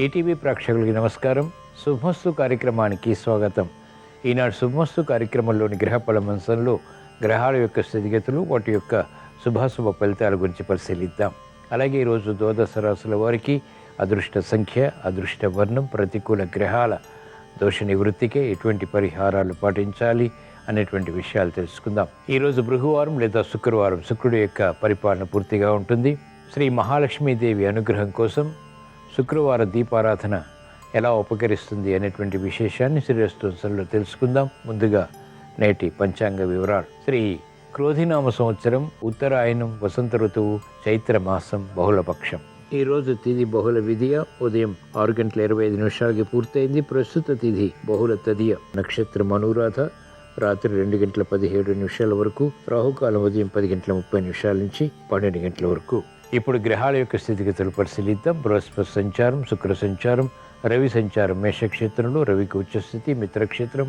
ETV ప్రేక్షకులకి నమస్కారం. శుభమస్తు కార్యక్రమానికి స్వాగతం. ఈనాడు శుభమస్తు కార్యక్రమంలోని గ్రహఫల మంచంలో గ్రహాల యొక్క స్థితిగతులు, వాటి యొక్క శుభాశుభ ఫలితాల గురించి పరిశీలిద్దాం. అలాగే ఈరోజు ద్వాదశ రాశుల వారికి అదృష్ట సంఖ్య, అదృష్ట వర్ణం, ప్రతికూల గ్రహాల దోష నివృత్తికే ఎటువంటి పరిహారాలు పాటించాలి అనేటువంటి విషయాలు తెలుసుకుందాం. ఈరోజు బృహవారం లేదా శుక్రవారం, శుక్రుడి యొక్క పరిపాలన పూర్తిగా ఉంటుంది. శ్రీ మహాలక్ష్మీదేవి అనుగ్రహం కోసం శుక్రవార దీపారాధన ఎలా ఉపకరిస్తుంది అనేటువంటి విశేషాన్ని శ్రీరస్తోత్సవంలో తెలుసుకుందాం. ముందుగా నేటి పంచాంగ వివరాలు. శ్రీ క్రోధినామ సంవత్సరం, ఉత్తరాయణం, వసంత ఋతువు, చైత్ర మాసం, బహుళపక్షం. ఈరోజు తిథి బహుళ విధియ ఉదయం 6:25 పూర్తయింది. ప్రస్తుత తిథి బహుళ తదియ, నక్షత్రం అనురాధ, రాత్రి 2:17 వరకు, రాహుకాలం ఉదయం 10:30 నుంచి 12 గంటల వరకు. ఇప్పుడు గ్రహాల యొక్క స్థితిగతులు పరిశీలిద్దాం. బృహస్పతి సంచారం, శుక్ర సంచారం, రవి సంచారం మేషక్షేత్రంలో, రవికి ఉచ్చస్థితి మిత్రక్షేత్రం,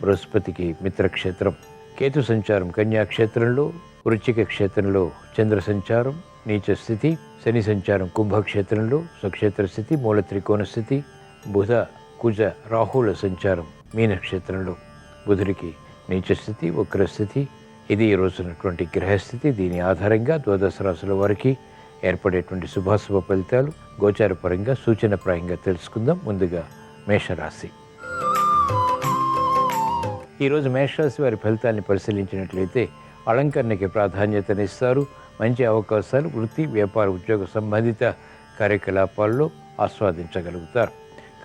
బృహస్పతికి మిత్రక్షేత్రం. కేతు సంచారం కన్యాక్షేత్రంలో, వృశ్చిక క్షేత్రంలో చంద్ర సంచారం నీచ స్థితి, శని సంచారం కుంభక్షేత్రంలో స్వక్షేత్ర స్థితి మూల త్రికోణ స్థితి, బుధ కుజ రాహుల సంచారం మీనక్షేత్రంలో, బుధుడికి నీచ స్థితి వక్రస్థితి. ఇది ఈ రోజునటువంటి గ్రహస్థితి. దీని ఆధారంగా ద్వాదశ రాశుల వారికి ఏర్పడేటువంటి శుభాశుభ ఫలితాలు గోచారపరంగా సూచనప్రాయంగా తెలుసుకుందాం. ముందుగా మేషరాశి. ఈరోజు మేషరాశి వారి ఫలితాన్ని పరిశీలించినట్లయితే అలంకరణకి ప్రాధాన్యతనిస్తారు. మంచి అవకాశాలు వృత్తి, వ్యాపార, ఉద్యోగ సంబంధిత కార్యకలాపాల్లో ఆస్వాదించగలుగుతారు.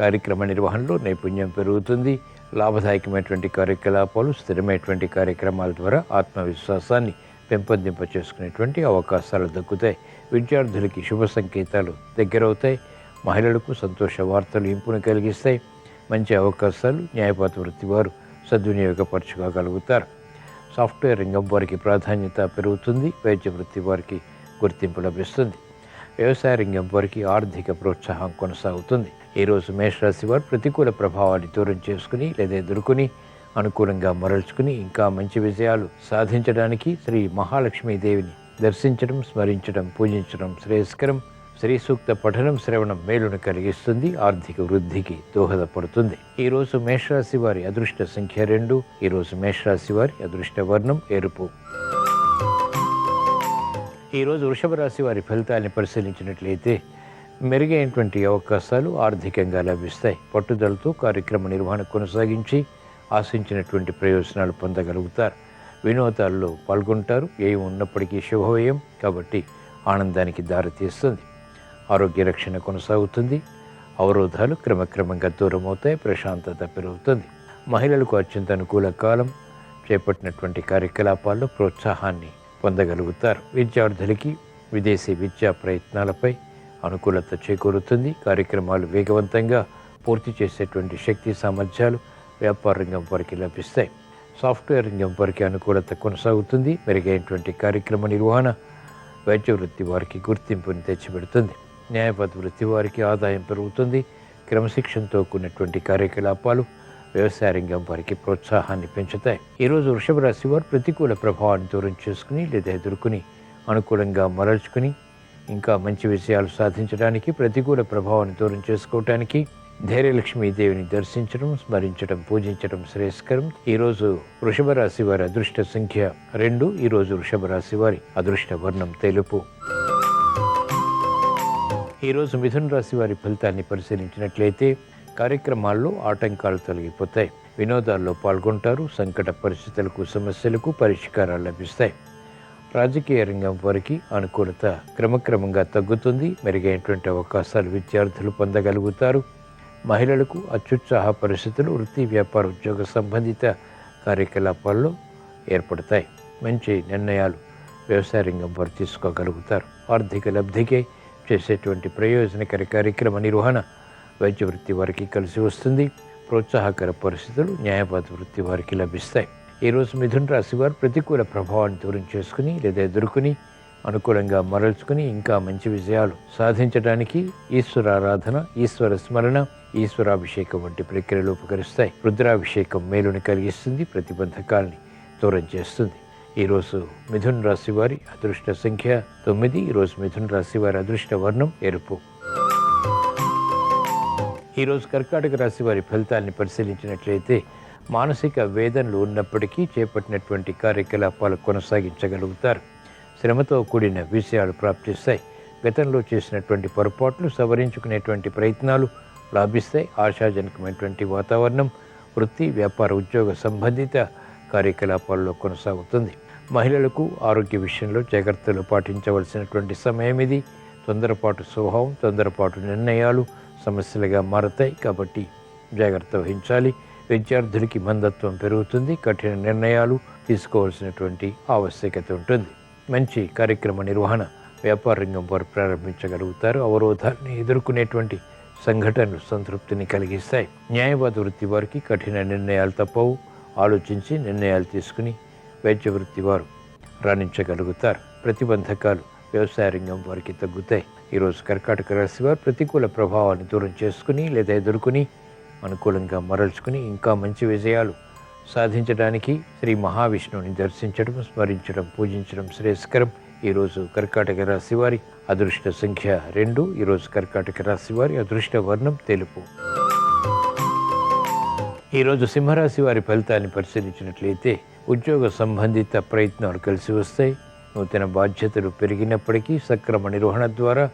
కార్యక్రమ నిర్వహణలో నైపుణ్యం పెరుగుతుంది. లాభదాయకమైనటువంటి కార్యకలాపాలు, స్థిరమైనటువంటి కార్యక్రమాల ద్వారా ఆత్మవిశ్వాసాన్ని పెంపొందింప చేసుకునేటువంటి అవకాశాలు దక్కుతాయి. విద్యార్థులకి శుభ సంకేతాలు దగ్గరవుతాయి. మహిళలకు సంతోష వార్తలు ఇంపును కలిగిస్తాయి. మంచి అవకాశాలు న్యాయపాత వృత్తి వారు సద్వినియోగపరచుకోగలుగుతారు. సాఫ్ట్వేర్ రంగం వారికి ప్రాధాన్యత పెరుగుతుంది. వైద్య వృత్తి వారికి గుర్తింపు లభిస్తుంది. వ్యవసాయ రంగం వారికి ఆర్థిక ప్రోత్సాహం కొనసాగుతుంది. ఈరోజు మేషరాశి వారు ప్రతికూల ప్రభావాన్ని దూరం చేసుకుని లేదా ఎదుర్కొని అనుకూలంగా మరల్చుకుని ఇంకా మంచి విజయాలు సాధించడానికి శ్రీ మహాలక్ష్మీదేవిని దర్శించడం, స్మరించడం, పూజించడం శ్రేయస్కరం. శ్రీ సూక్త పఠనం, శ్రవణం మేలును కలిగిస్తుంది. ఆర్థిక వృద్ధికి దోహదపడుతుంది. ఈరోజు మేషరాశి వారి అదృష్ట సంఖ్య 2. ఈరోజు మేషరాశి వారి అదృష్ట వర్ణం ఎరుపు. ఈరోజు వృషభ రాశి వారి ఫలితాన్ని పరిశీలించినట్లయితే మెరుగైనటువంటి అవకాశాలు ఆర్థికంగా లభిస్తాయి. పట్టుదలతో కార్యక్రమ నిర్వహణ కొనసాగించి ఆశించినటువంటి ప్రయోజనాలు పొందగలుగుతారు. వినోదాల్లో పాల్గొంటారు. ఏం ఉన్నప్పటికీ శుభవ్యయం కాబట్టి ఆనందానికి దారితీస్తుంది. ఆరోగ్య రక్షణ కొనసాగుతుంది. అవరోధాలు క్రమక్రమంగా దూరం అవుతాయి. ప్రశాంతత పెరుగుతుంది. మహిళలకు అత్యంత అనుకూల కాలం. చేపట్టినటువంటి కార్యకలాపాల్లో ప్రోత్సాహాన్ని పొందగలుగుతారు. విద్యార్థులకి విదేశీ విద్యా ప్రయత్నాలపై అనుకూలత చేకూరుతుంది. కార్యక్రమాలు వేగవంతంగా పూర్తి చేసేటువంటి శక్తి సామర్థ్యాలు వ్యాపార రంగం వారికి లభిస్తాయి. సాఫ్ట్వేర్ రంగం వారికి అనుకూలత కొనసాగుతుంది. మెరుగైనటువంటి కార్యక్రమ నిర్వహణ వైద్య వృత్తి వారికి గుర్తింపుని తెచ్చిపెడుతుంది. న్యాయపద వృత్తి వారికి ఆదాయం పెరుగుతుంది. క్రమశిక్షణతో కూడినటువంటి కార్యకలాపాలు వ్యవసాయ రంగం వారికి ప్రోత్సాహాన్ని పెంచుతాయి. ఈరోజు వృషభ రాశి వారు ప్రతికూల ప్రభావాన్ని దూరం చేసుకుని లేదా ఎదుర్కొని అనుకూలంగా మరల్చుకుని ఇంకా మంచి విషయాలు సాధించడానికి, ప్రతికూల ప్రభావాన్ని దూరం చేసుకోవటానికి ధైర్యలక్ష్మీదేవిని దర్శించడం, స్మరించడం, పూజించడం శ్రేయస్కరం. ఈరోజు వృషభ రాశి వారి అదృష్ట సంఖ్య 2. ఈరోజు వృషభ రాశి వారి అదృష్ట వర్ణం తెలుపు. ఈరోజు మిథున రాశి వారి ఫలితాన్ని పరిశీలించినట్లయితే కార్యక్రమాల్లో ఆటంకాలు తొలగిపోతాయి. వినోదాల్లో పాల్గొంటారు. సంకట పరిస్థితులకు, సమస్యలకు పరిష్కారాలు లభిస్తాయి. రాజకీయ రంగం వారికి అనుకూలత క్రమక్రమంగా తగ్గుతుంది. మెరుగైనటువంటి అవకాశాలు విద్యార్థులు పొందగలుగుతారు. మహిళలకు అత్యుత్సాహ పరిస్థితులు వృత్తి, వ్యాపార, ఉద్యోగ సంబంధిత కార్యకలాపాల్లో ఏర్పడతాయి. మంచి నిర్ణయాలు వ్యవసాయ రంగం వారు తీసుకోగలుగుతారు. ఆర్థిక లబ్ధికి చేసేటువంటి ప్రయోజనకర కార్యక్రమ నిర్వహణ వైద్య వృత్తి వారికి కలిసి వస్తుంది. ప్రోత్సాహకర పరిస్థితులు న్యాయవాద వృత్తి వారికి లభిస్తాయి. ఈరోజు మిథున రాశి వారు ప్రతికూల ప్రభావాన్ని దూరం చేసుకుని లేదా ఎదుర్కొని అనుకూలంగా మరల్చుకుని ఇంకా మంచి విజయాలు సాధించడానికి ఈశ్వరారాధన, ఈశ్వర స్మరణ, ఈశ్వరాభిషేకం వంటి ప్రక్రియలు ఉపకరిస్తాయి. రుద్రాభిషేకం మేలుని కలిగిస్తుంది. ప్రతిబంధకాల్ని దూరం చేస్తుంది. ఈరోజు మిథున రాశి వారి అదృష్ట సంఖ్య 9. ఈరోజు మిథున రాశి వారి అదృష్ట వర్ణం ఎరుపు. ఈరోజు కర్కాటక రాశి వారి ఫలితాన్ని పరిశీలించినట్లయితే మానసిక వేదనలు ఉన్నప్పటికీ చేపట్టినటువంటి కార్యకలాపాలు కొనసాగించగలుగుతారు. శ్రమతో కూడిన విషయాలు ప్రాప్తిస్తాయి. గతంలో చేసినటువంటి పొరపాట్లు సవరించుకునేటువంటి ప్రయత్నాలు లాభిస్తాయి. ఆశాజనకమైనటువంటి వాతావరణం వృత్తి, వ్యాపార, ఉద్యోగ సంబంధిత కార్యకలాపాల్లో కొనసాగుతుంది. మహిళలకు ఆరోగ్య విషయంలో జాగ్రత్తలు పాటించవలసినటువంటి సమయం ఇది. తొందరపాటు స్వభావం, తొందరపాటు నిర్ణయాలు సమస్యలుగా మారతాయి కాబట్టి జాగ్రత్త వహించాలి. విద్యార్థులకి మందత్వం పెరుగుతుంది. కఠిన నిర్ణయాలు తీసుకోవాల్సినటువంటి ఆవశ్యకత ఉంటుంది. మంచి కార్యక్రమ నిర్వహణ వ్యాపార రంగం వారు ప్రారంభించగలుగుతారు. అవరోధాన్ని ఎదుర్కొనేటువంటి సంఘటనలు సంతృప్తిని కలిగిస్తాయి. న్యాయవాద వృత్తి వారికి కఠిన నిర్ణయాలు తప్పవు. ఆలోచించి నిర్ణయాలు తీసుకుని వైద్య వృత్తి వారు రాణించగలుగుతారు. ప్రతిబంధకాలు వ్యవసాయ రంగం వారికి తగ్గుతాయి. ఈరోజు కర్కాటక రాశి వారు ప్రతికూల ప్రభావాన్ని దూరం చేసుకుని లేదా ఎదుర్కొని అనుకూలంగా మరల్చుకుని ఇంకా మంచి విజయాలు సాధించడానికి శ్రీ మహావిష్ణువుని దర్శించడం, స్మరించడం, పూజించడం శ్రేయస్కరం. ఈరోజు కర్కాటక రాశి వారి అదృష్ట సంఖ్య 2. ఈరోజు కర్కాటక రాశి వారి అదృష్ట వర్ణం తెలుపు. ఈరోజు సింహరాశి వారి ఫలితాన్ని పరిశీలించినట్లయితే ఉద్యోగ సంబంధిత ప్రయత్నాలు కలిసి వస్తాయి. నూతన బాధ్యతలు పెరిగినప్పటికీ సక్రమ నిర్వహణ ద్వారా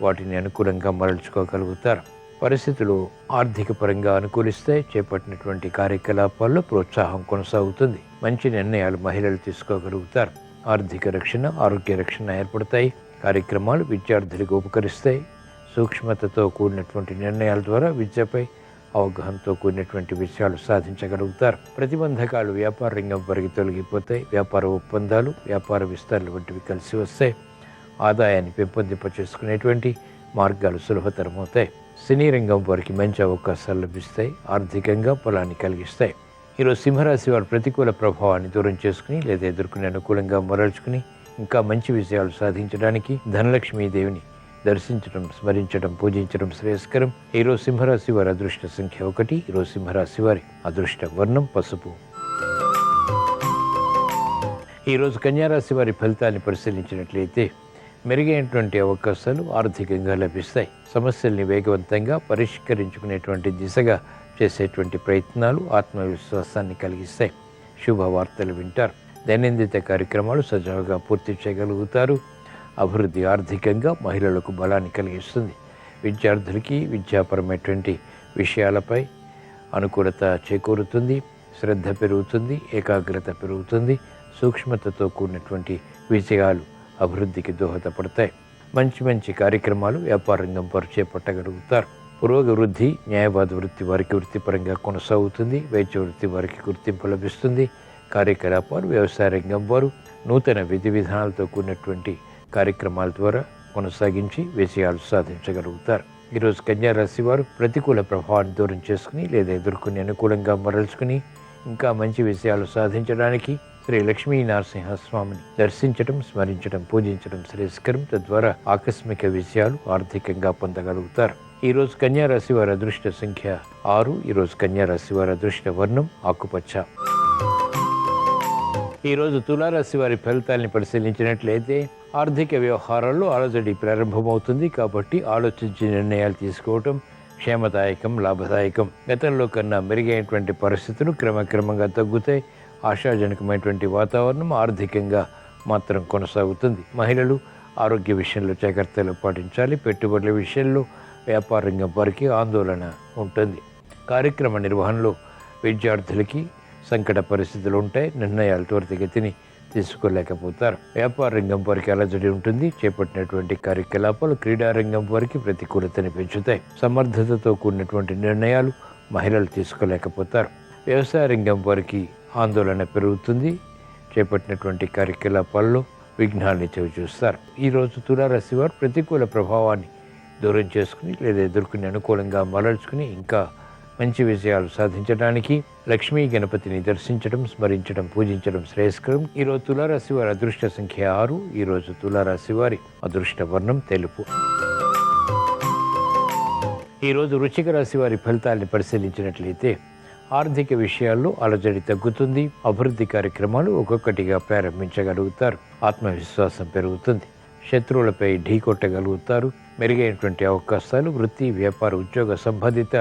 వాటిని అనుకూలంగా మరల్చుకోగలుగుతారు. పరిస్థితులు ఆర్థిక పరంగా అనుకూలిస్తాయి. చేపట్టినటువంటి కార్యకలాపాల్లో ప్రోత్సాహం కొనసాగుతుంది. మంచి నిర్ణయాలు మహిళలు తీసుకోగలుగుతారు. ఆర్థిక రక్షణ, ఆరోగ్య రక్షణ ఏర్పడతాయి. కార్యక్రమాలు విద్యార్థులకు ఉపకరిస్తాయి. సూక్ష్మతతో కూడినటువంటి నిర్ణయాల ద్వారా విద్యపై అవగాహనతో కూడినటువంటి విషయాలు సాధించగలుగుతారు. ప్రతిబంధకాలు వ్యాపార రంగం వరకు తొలగిపోతాయి. వ్యాపార ఒప్పందాలు, వ్యాపార విస్తరణలు వంటివి కలిసి వస్తాయి. ఆదాయాన్ని పెంపొందింపచేసుకునేటువంటి మార్గాలు సులభతరమవుతాయి. సినీ రంగం వారికి మంచి అవకాశాలు లభిస్తాయి. ఆర్థికంగా బలాన్ని కలిగిస్తాయి. ఈరోజు సింహరాశి వారు ప్రతికూల ప్రభావాన్ని దూరం చేసుకుని లేదా ఎదుర్కొని అనుకూలంగా మరల్చుకుని ఇంకా మంచి విజయాలు సాధించడానికి ధనలక్ష్మీదేవిని దర్శించడం, స్మరించడం, పూజించడం శ్రేయస్కరం. ఈరోజు సింహరాశి వారి అదృష్ట సంఖ్య 1. ఈరోజు సింహరాశి వారి అదృష్ట వర్ణం పసుపు. ఈరోజు కన్యారాశి వారి ఫలితాన్ని పరిశీలించినట్లయితే మెరుగైనటువంటి అవకాశాలు ఆర్థికంగా లభిస్తాయి. సమస్యల్ని వేగవంతంగా పరిష్కరించుకునేటువంటి దిశగా చేసేటువంటి ప్రయత్నాలు ఆత్మవిశ్వాసాన్ని కలిగిస్తాయి. శుభవార్తలు వింటారు. దైనందిన కార్యక్రమాలు సజావుగా పూర్తి చేయగలుగుతారు. అభివృద్ధి ఆర్థికంగా మహిళలకు బలాన్ని కలిగిస్తుంది. విద్యార్థులకి విద్యాపరమైనటువంటి విషయాలపై అనుకూలత చేకూరుతుంది. శ్రద్ధ పెరుగుతుంది. ఏకాగ్రత పెరుగుతుంది. సూక్ష్మతతో కూడినటువంటి విజయాలు అభివృద్ధికి దోహదపడతాయి. మంచి మంచి కార్యక్రమాలు వ్యాపార రంగం వారు చేపట్టగలుగుతారు. పురోగవృద్ధి న్యాయవాద వృత్తి వారికి వృత్తిపరంగా కొనసాగుతుంది. వైద్య వృత్తి వారికి గుర్తింపు లభిస్తుంది. కార్యకలాపాలు వ్యవసాయ రంగం వారు నూతన విధి విధానాలతో కూడినటువంటి కార్యక్రమాల ద్వారా కొనసాగించి విజయాలు సాధించగలుగుతారు. ఈరోజు కన్యారాశి వారు ప్రతికూల ప్రభావాన్ని దూరం చేసుకుని లేదా ఎదుర్కొని అనుకూలంగా మరల్చుకుని ఇంకా మంచి విజయాలు సాధించడానికి శ్రీ లక్ష్మీ నరసింహస్వామిని దర్శించడం, స్మరించడం, పూజించడం శ్రేయస్కరం. తద్వారా ఆకస్మిక విజయాలు ఆర్థికంగా పొందగలుగుతారు. ఈరోజు కన్యారాశి వారి అదృష్ట సంఖ్య 6. ఈరోజు కన్యారాశి వారి అదృష్ట వర్ణం ఆకుపచ్చ. ఈరోజు తులారాశి వారి ఫలితాలను పరిశీలించినట్లయితే ఆర్థిక వ్యవహారాల్లో అలజడి ప్రారంభమవుతుంది. కాబట్టి ఆలోచించి నిర్ణయాలు తీసుకోవటం క్షేమదాయకం, లాభదాయకం. గతంలో కన్నా మెరుగైనటువంటి పరిస్థితులు క్రమక్రమంగా తగ్గుతాయి. ఆశాజనకమైనటువంటి వాతావరణం ఆర్థికంగా మాత్రం కొనసాగుతుంది. మహిళలు ఆరోగ్య విషయంలో జాగ్రత్తలు పాటించాలి. పెట్టుబడుల విషయంలో వ్యాపార రంగం వారికి ఆందోళన ఉంటుంది. కార్యక్రమ నిర్వహణలో విద్యార్థులకి సంకట పరిస్థితులు ఉంటాయి. నిర్ణయాలు త్వరితగతిని తీసుకోలేకపోతారు. వ్యాపార రంగం వారికి అలజడి ఉంటుంది. చేపట్టినటువంటి కార్యకలాపాలు క్రీడారంగం వారికి ప్రతికూలతని పెంచుతాయి. సమర్థతతో కూడినటువంటి నిర్ణయాలు మహిళలు తీసుకోలేకపోతారు. వ్యవసాయ రంగం వారికి ఆందోళన పెరుగుతుంది. చేపట్టినటువంటి కార్యకలాపాల్లో విఘ్నాల్ని చవిచూస్తారు. ఈరోజు తులారాశి వారు ప్రతికూల ప్రభావాన్ని దూరం చేసుకుని లేదా ఎదుర్కొని అనుకూలంగా మరల్చుకుని ఇంకా మంచి విజయాలు సాధించడానికి లక్ష్మీ గణపతిని దర్శించడం, స్మరించడం, పూజించడం శ్రేయస్కరం. ఈరోజు తులారాశి వారి అదృష్ట సంఖ్య 6. ఈరోజు తులారాశి వారి అదృష్ట వర్ణం తెలుపు. ఈరోజు వృశ్చిక రాశి వారి ఫలితాన్ని పరిశీలించినట్లయితే ఆర్థిక విషయాల్లో అలజడి తగ్గుతుంది. అభివృద్ధి కార్యక్రమాలు ఒక్కొక్కటిగా ప్రారంభించగలుగుతారు. ఆత్మవిశ్వాసం పెరుగుతుంది. శత్రువులపై ఢీకొట్టగలుగుతారు. మెరుగైనటువంటి అవకాశాలు వృత్తి, వ్యాపార, ఉద్యోగ సంబంధిత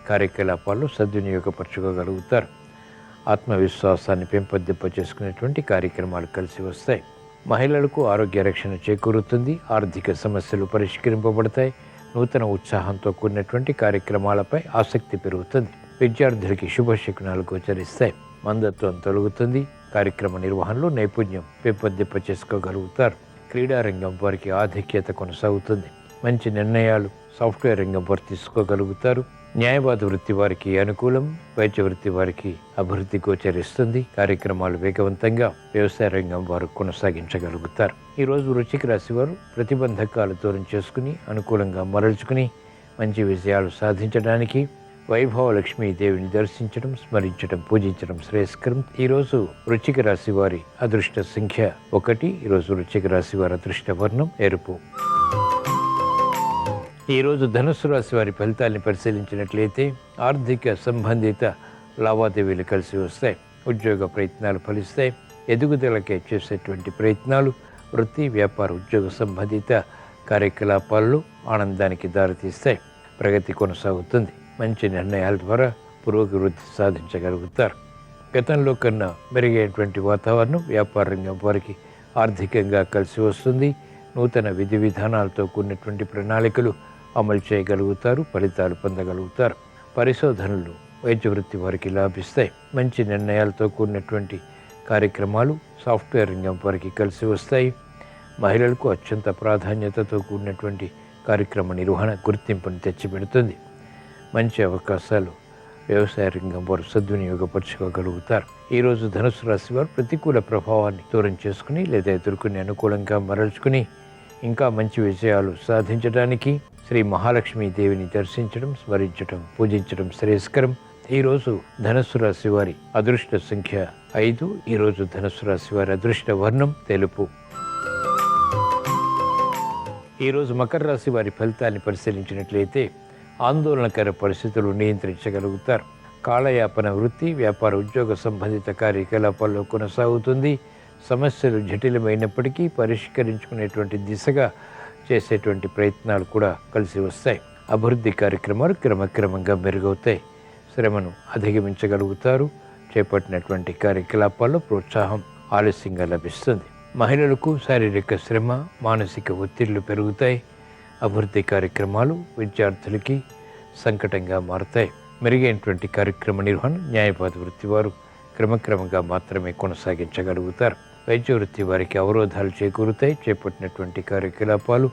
కార్యకలాపాల్లో సద్వినియోగపరచుకోగలుగుతారు. ఆత్మవిశ్వాసాన్ని పెంపొందింప చేసుకునేటువంటి కార్యక్రమాలు కలిసి వస్తాయి. మహిళలకు ఆరోగ్య రక్షణ చేకూరుతుంది. ఆర్థిక సమస్యలు పరిష్కరింపబడతాయి. నూతన ఉత్సాహంతో కూడినటువంటి కార్యక్రమాలపై ఆసక్తి పెరుగుతుంది. విద్యార్థులకి శుభశకునాలు గోచరిస్తాయి. మందత్వం తొలగుతుంది. కార్యక్రమ నిర్వహణలో నైపుణ్యం పెంపొందింప చేసుకోగలుగుతారు. క్రీడారంగం వారికి ఆధిక్యత కొనసాగుతుంది. మంచి నిర్ణయాలు సాఫ్ట్వేర్ రంగం వారు తీసుకోగలుగుతారు. న్యాయవాద వృత్తి వారికి అనుకూలం. వైద్య వృత్తి వారికి అభివృద్ధి గోచరిస్తుంది. కార్యక్రమాలు వేగవంతంగా వ్యవసాయ రంగం వారు కొనసాగించగలుగుతారు. ఈరోజు వృశ్చిక రాశి వారు ప్రతిబంధకాలు దూరం చేసుకుని అనుకూలంగా మరల్చుకుని మంచి విజయాలు సాధించడానికి వైభవ లక్ష్మీదేవిని దర్శించడం, స్మరించడం, పూజించడం శ్రేయస్కరం. ఈరోజు వృశ్చిక రాశి వారి అదృష్ట సంఖ్య 1. ఈరోజు వృశ్చిక రాశి వారి అదృష్ట వర్ణం ఎరుపు. ఈరోజు ధనుస్సు రాశి వారి ఫలితాన్ని పరిశీలించినట్లయితే ఆర్థిక సంబంధిత లావాదేవీలు కలిసి వస్తాయి. ఉద్యోగ ప్రయత్నాలు ఫలిస్తాయి. ఎదుగుదలకే చేసేటువంటి ప్రయత్నాలు వృత్తి, వ్యాపార, ఉద్యోగ సంబంధిత కార్యకలాపాల్లో ఆనందానికి దారితీస్తాయి. ప్రగతి కొనసాగుతుంది. మంచి నిర్ణయాల ద్వారా పురోభివృద్ధి సాధించగలుగుతారు. గతంలో కన్నా మెరుగైనటువంటి వాతావరణం వ్యాపార రంగం వారికి ఆర్థికంగా కలిసి వస్తుంది. నూతన విధి విధానాలతో కూడినటువంటి ప్రణాళికలు అమలు చేయగలుగుతారు. ఫలితాలు పొందగలుగుతారు. పరిశోధనలు వైద్య వృత్తి వారికి లాభిస్తాయి. మంచి నిర్ణయాలతో కూడినటువంటి కార్యక్రమాలు సాఫ్ట్వేర్ రంగం వారికి కలిసి వస్తాయి. మహిళలకు అత్యంత ప్రాధాన్యతతో కూడినటువంటి కార్యక్రమ నిర్వహణ గుర్తింపును తెచ్చిపెడుతుంది. మంచి అవకాశాలు వ్యవసాయ రంగం వారు సద్వినియోగపరచుకోగలుగుతారు. ఈరోజు ధనుసు రాశి వారు ప్రతికూల ప్రభావాన్ని దూరం చేసుకుని లేదా ఎదుర్కొని అనుకూలంగా మరల్చుకుని ఇంకా మంచి విజయాలు సాధించడానికి శ్రీ మహాలక్ష్మీ దేవిని దర్శించడం, స్మరించడం, పూజించడం శ్రేయస్కరం. ఈరోజు ధనుసు రాశి వారి అదృష్ట సంఖ్య 5. ఈరోజు ధనుసు రాశి వారి అదృష్ట వర్ణం తెలుపు. ఈరోజు మకర రాశి వారి ఫలితాన్ని పరిశీలించినట్లయితే ఆందోళనకర పరిస్థితులు నియంత్రించగలుగుతారు. కాలయాపన వృత్తి, వ్యాపార, ఉద్యోగ సంబంధిత కార్యకలాపాల్లో కొనసాగుతుంది. సమస్యలు జటిలమైనప్పటికీ పరిష్కరించుకునేటువంటి దిశగా చేసేటువంటి ప్రయత్నాలు కూడా కలిసి వస్తాయి. అభివృద్ధి కార్యక్రమాలు క్రమక్రమంగా మెరుగవుతాయి. శ్రమను అధిగమించగలుగుతారు. చేపట్టినటువంటి కార్యకలాపాల్లో ప్రోత్సాహం ఆలస్యంగా లభిస్తుంది. మహిళలకు శారీరక శ్రమ, మానసిక ఒత్తిళ్లు పెరుగుతాయి. అభివృద్ధి కార్యక్రమాలు విద్యార్థులకి సంకటంగా మారుతాయి. మెరుగైనటువంటి కార్యక్రమ నిర్వహణ న్యాయవాద వృత్తి వారు క్రమక్రమంగా మాత్రమే కొనసాగించగలుగుతారు. వైద్య వృత్తి వారికి అవరోధాలు చేకూరుతాయి. చేపట్టినటువంటి కార్యకలాపాలు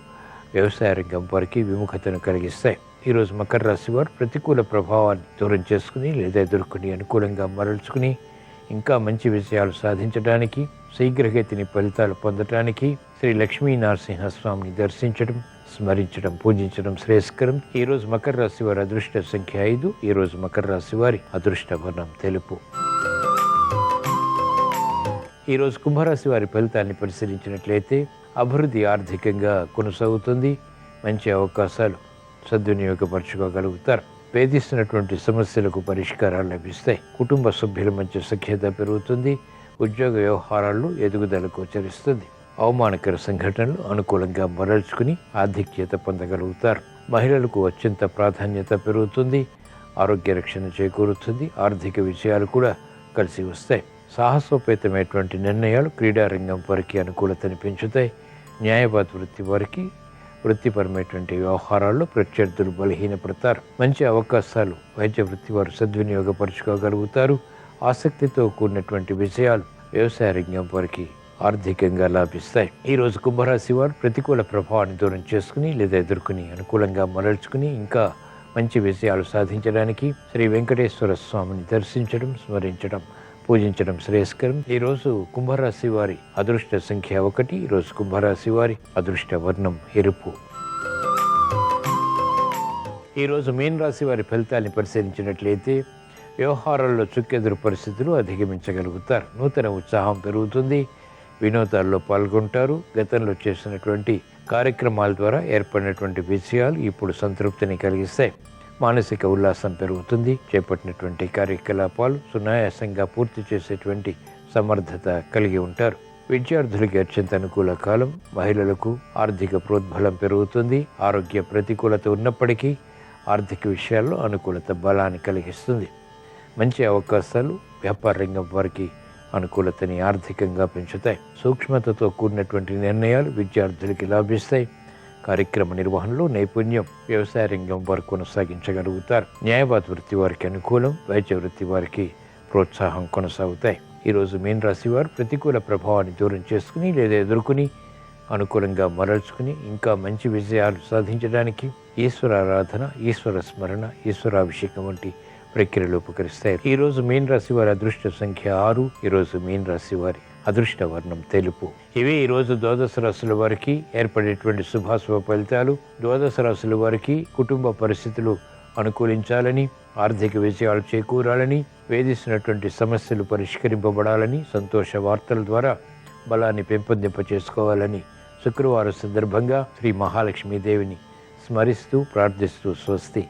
వ్యవసాయ రంగం వారికి విముఖతను కలిగిస్తాయి. ఈరోజు మకర రాశి వారు ప్రతికూల ప్రభావాన్ని దూరం చేసుకుని లేదా ఎదుర్కొని అనుకూలంగా మరల్చుకుని ఇంకా మంచి విజయాలు సాధించడానికి, శీఘ్రగతిని ఫలితాలు పొందడానికి శ్రీ లక్ష్మీ నరసింహస్వామిని దర్శించడం, స్మరించడం, పూజించడం శ్రేయస్కరం. ఈరోజు మకర రాశి వారి అదృష్ట సంఖ్య 5. ఈరోజు మకర రాశి వారి అదృష్ట వర్ణం తెలుపు. ఈరోజు కుంభరాశి వారి ఫలితాన్ని పరిశీలించినట్లయితే అభివృద్ధి ఆర్థికంగా కొనసాగుతుంది. మంచి అవకాశాలు సద్వినియోగపరచుకోగలుగుతారు. వేధిస్తున్నటువంటి సమస్యలకు పరిష్కారాలు లభిస్తాయి. కుటుంబ సభ్యుల మధ్య సఖ్యత పెరుగుతుంది. ఉద్యోగ వ్యవహారాల్లో ఎదుగుదల గోచరిస్తుంది. అవమానకర సంఘటనలు అనుకూలంగా మరల్చుకుని ఆధిక్యత పొందగలుగుతారు. మహిళలకు అత్యంత ప్రాధాన్యత పెరుగుతుంది. ఆరోగ్య రక్షణ చేకూరుతుంది. ఆర్థిక విషయాలు కూడా కలిసి వస్తాయి. సాహసోపేతమైనటువంటి నిర్ణయాలు క్రీడారంగం వారికి అనుకూలతని పెంచుతాయి. న్యాయవాద వృత్తి వారికి వృత్తిపరమైనటువంటి వ్యవహారాల్లో ప్రత్యర్థులు బలహీనపడతారు. మంచి అవకాశాలు వైద్య వృత్తి వారు సద్వినియోగపరచుకోగలుగుతారు. ఆసక్తితో కూడినటువంటి విషయాలు వ్యవసాయ రంగం వారికి ఆర్థికంగా లాభిస్తాయి. ఈరోజు కుంభరాశి వారు ప్రతికూల ప్రభావాన్ని దూరం చేసుకుని లేదా ఎదుర్కొని అనుకూలంగా మరల్చుకుని ఇంకా మంచి విజయాలు సాధించడానికి శ్రీ వెంకటేశ్వర స్వామిని దర్శించడం, స్మరించడం, పూజించడం శ్రేయస్కరం. ఈరోజు కుంభరాశి వారి అదృష్ట సంఖ్య 1. ఈరోజు కుంభరాశి వారి అదృష్ట వర్ణం ఎరుపు. ఈరోజు మీన రాశి వారి ఫలితాన్ని పరిశీలించినట్లయితే వ్యవహారాల్లో చుక్కెదురు పరిస్థితులు అధిగమించగలుగుతారు. నూతన ఉత్సాహం పెరుగుతుంది. వినోదాల్లో పాల్గొంటారు. గతంలో చేసినటువంటి కార్యక్రమాల ద్వారా ఏర్పడినటువంటి విజయాలు ఇప్పుడు సంతృప్తిని కలిగిస్తాయి. మానసిక ఉల్లాసం పెరుగుతుంది. చేపట్టినటువంటి కార్యకలాపాలు సునాయాసంగా పూర్తి చేసేటువంటి సమర్థత కలిగి ఉంటారు. విద్యార్థులకి అత్యంత అనుకూల కాలం. మహిళలకు ఆర్థిక ప్రోద్బలం పెరుగుతుంది. ఆరోగ్య ప్రతికూలత ఉన్నప్పటికీ ఆర్థిక విషయాల్లో అనుకూలత బలాన్ని కలిగిస్తుంది. మంచి అవకాశాలు వ్యాపార రంగం వారికి అనుకూలతని ఆర్థికంగా పెంచుతాయి. సూక్ష్మతతో కూడినటువంటి నిర్ణయాలు విద్యార్థులకి లాభిస్తాయి. కార్యక్రమ నిర్వహణలో నైపుణ్యం వ్యవసాయ రంగం వారు కొనసాగించగలుగుతారు. న్యాయవాద వృత్తి వారికి అనుకూలం. వైద్య వృత్తి వారికి ప్రోత్సాహం కొనసాగుతాయి. ఈరోజు మీన రాశి వారు ప్రతికూల ప్రభావాన్ని దూరం చేసుకుని లేదా ఎదుర్కొని అనుకూలంగా మరల్చుకుని ఇంకా మంచి విజయాలు సాధించడానికి ఈశ్వరారాధన, ఈశ్వర స్మరణ, ఈశ్వరాభిషేకం వంటి ప్రక్రియలు ఉపకరిస్తాయి. ఈరోజు మీన రాశి వారి అదృష్ట సంఖ్య 6. ఈరోజు మీన రాశి వారి అదృష్ట వర్ణం తెలుపు. ఇవి ఈరోజు ద్వాదశ రాశుల వారికి ఏర్పడేటువంటి శుభాశుభ ఫలితాలు. ద్వాదశ రాశుల వారికి కుటుంబ పరిస్థితులు అనుకూలించాలని, ఆర్థిక విజయాలు చేకూరాలని, వేధిస్తున్నటువంటి సమస్యలు పరిష్కరింపబడాలని, సంతోష వార్తల ద్వారా బలాన్ని పెంపొందింపచేసుకోవాలని శుక్రవారం సందర్భంగా శ్రీ మహాలక్ష్మీదేవిని స్మరిస్తూ ప్రార్థిస్తూ స్వస్తి.